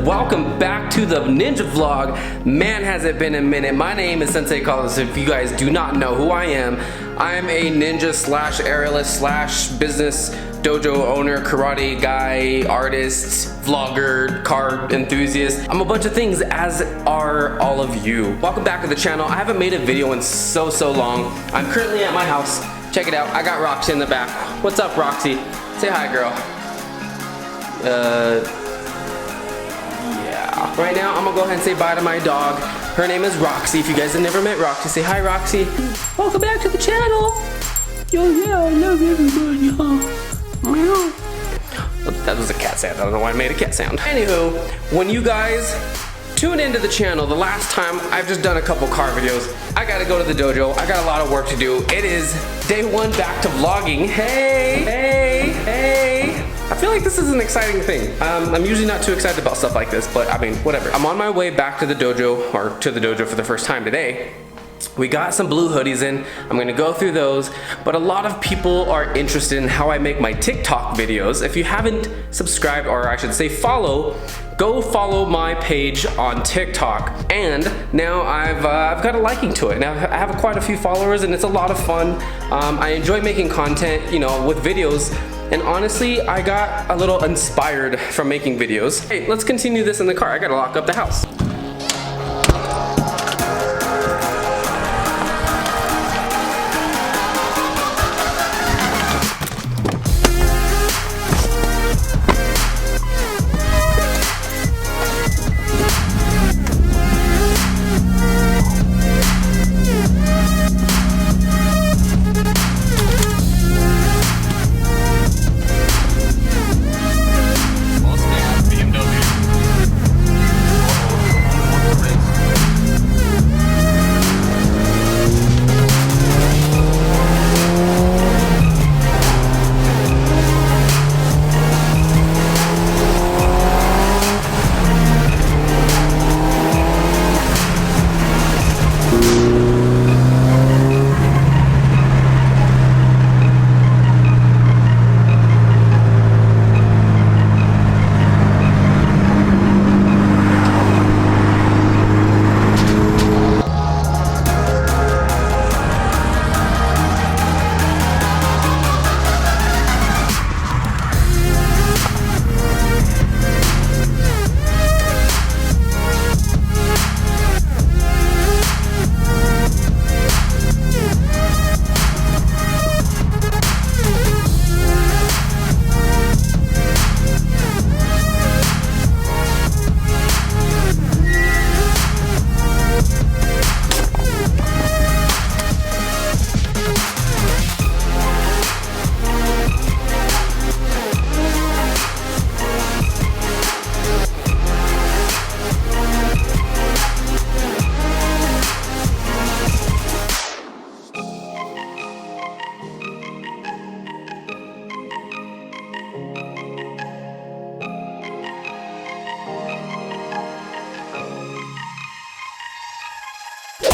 welcome back to the Ninja Vlog. Man, has it been a minute. My name is Sensei Carlos. If you guys do not know who I am a ninja slash aerialist slash business dojo owner, karate guy, artist, vlogger, car enthusiast. I'm a bunch of things, as are all of you. Welcome back to the channel. I haven't made a video in so long. I'm currently at my house. Check it out. I got Roxy in the back. What's up, Roxy? Say hi, girl. Yeah. Right now, I'm gonna go ahead and say bye to my dog. Her name is Roxy. If you guys have never met Roxy, say hi, Roxy. Welcome back to the channel. Yo, yeah, I love everybody, huh? Meow. That was a cat sound. I don't know why I made a cat sound. Anywho, when you guys tune into the channel, the last time I've just done a couple car videos. I gotta go to the dojo. I got a lot of work to do. It is day one back to vlogging. Hey. I feel like this is an exciting thing. I'm usually not too excited about stuff like this, but I mean, whatever. I'm on my way back to the dojo, or to the dojo for the first time today. We got some blue hoodies in. I'm gonna go through those, but a lot of people are interested in how I make my TikTok videos. If you haven't subscribed, or I should say follow, go follow my page on TikTok. And now I've got a liking to it. Now I have quite a few followers and it's a lot of fun. I enjoy making content, you know, with videos. And honestly, I got a little inspired from making videos. Hey, let's continue this in the car. I gotta lock up the house.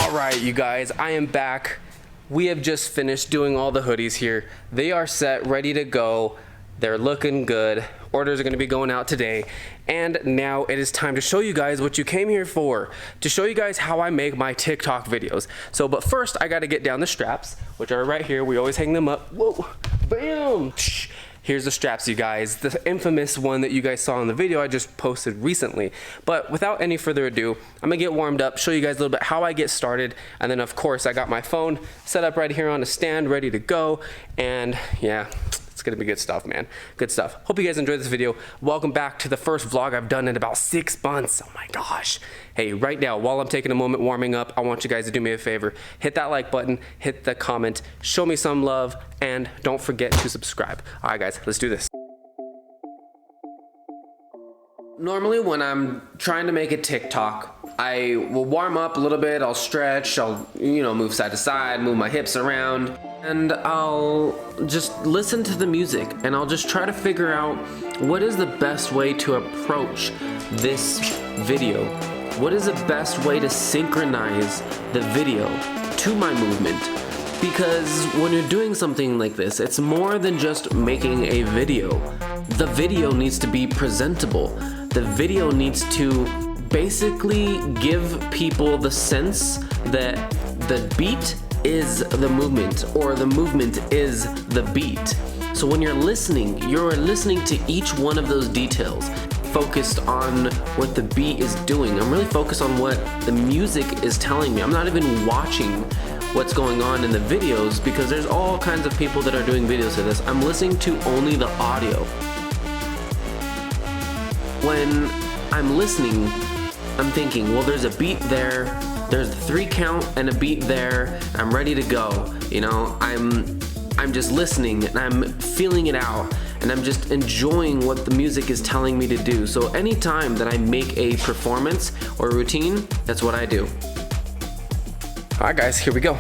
Alright, you guys, I am back. We have just finished doing all the hoodies here. They are set, ready to go. They're looking good. Orders are going to be going out today. And now it is time to show you guys what you came here for. To show you guys how I make my TikTok videos. So, but first, I got to get down the straps, which are right here. We always hang them up. Whoa, bam. Here's the straps, you guys. The infamous one that you guys saw in the video I just posted recently. But without any further ado, I'm gonna get warmed up, show you guys a little bit how I get started. And then of course, I got my phone set up right here on a stand, ready to go. And yeah, it's gonna be good stuff, man. Good stuff. Hope you guys enjoyed this video. Welcome back to the first vlog I've done in about 6 months. Oh my gosh. Hey, right now, while I'm taking a moment warming up, I want you guys to do me a favor. Hit that like button, hit the comment, show me some love, and don't forget to subscribe. All right, guys, let's do this. Normally, when I'm trying to make a TikTok, I will warm up a little bit, I'll stretch, I'll, move side to side, move my hips around, and I'll just listen to the music, and I'll just try to figure out what is the best way to approach this video. What is the best way to synchronize the video to my movement? Because when you're doing something like this, it's more than just making a video. The video needs to be presentable. the video needs to basically give people the sense that the beat is the movement, or the movement is the beat. So when you're listening to each one of those details, focused on what the beat is doing. I'm really focused on what the music is telling me. I'm not even watching what's going on in the videos, because there's all kinds of people that are doing videos of this. I'm listening to only the audio. When I'm listening, I'm thinking, well, there's a beat there, there's a 3 count and a beat there, I'm ready to go. You know, I'm just listening and I'm feeling it out, and I'm just enjoying what the music is telling me to do. So anytime that I make a performance or a routine, that's what I do. All right, guys, here we go.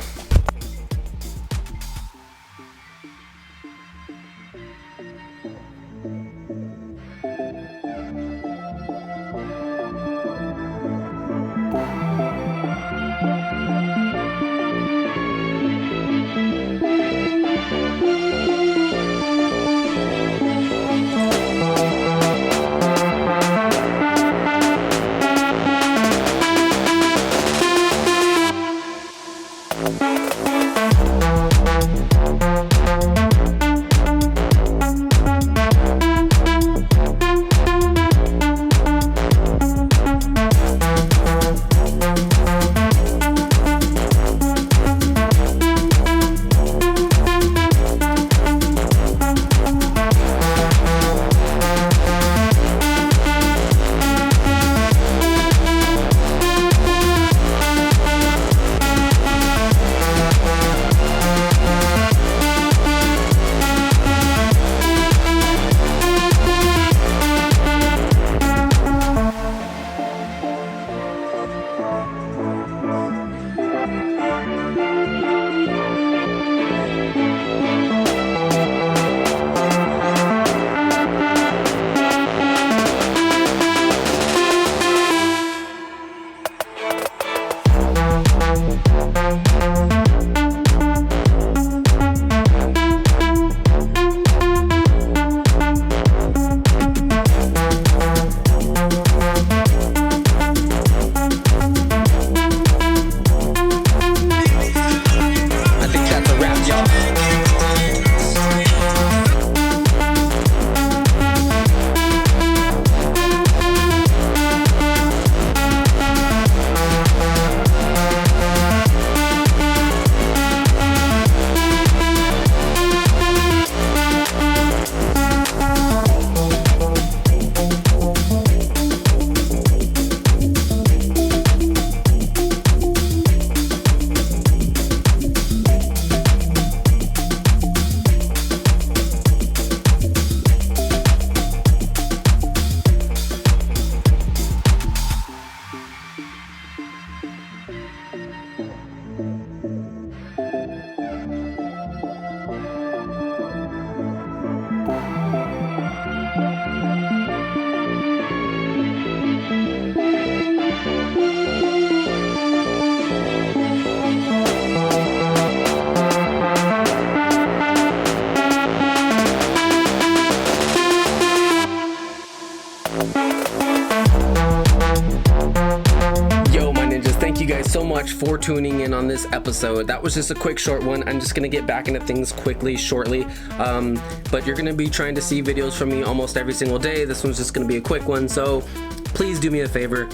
you guys so much for tuning in on this episode. That was just a quick short one. I'm just gonna get back into things quickly, shortly. But you're gonna be trying to see videos from me almost every single day. This one's just gonna be a quick one. So please do me a favor,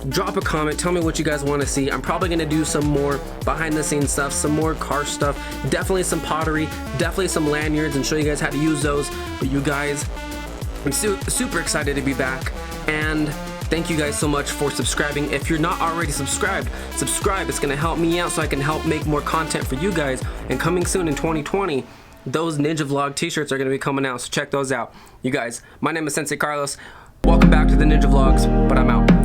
drop a comment, tell me what you guys want to see. I'm probably going to do some more behind the scenes stuff, some more car stuff, definitely some pottery, definitely some lanyards, and show you guys how to use those. But you guys, I'm super excited to be back, and thank you guys so much for subscribing. If you're not already subscribed, subscribe. It's going to help me out so I can help make more content for you guys. And coming soon in 2020, those Ninja Vlog t-shirts are going to be coming out, so check those out. You guys, my name is Sensei Carlos. Welcome back to the Ninja Vlogs, but I'm out.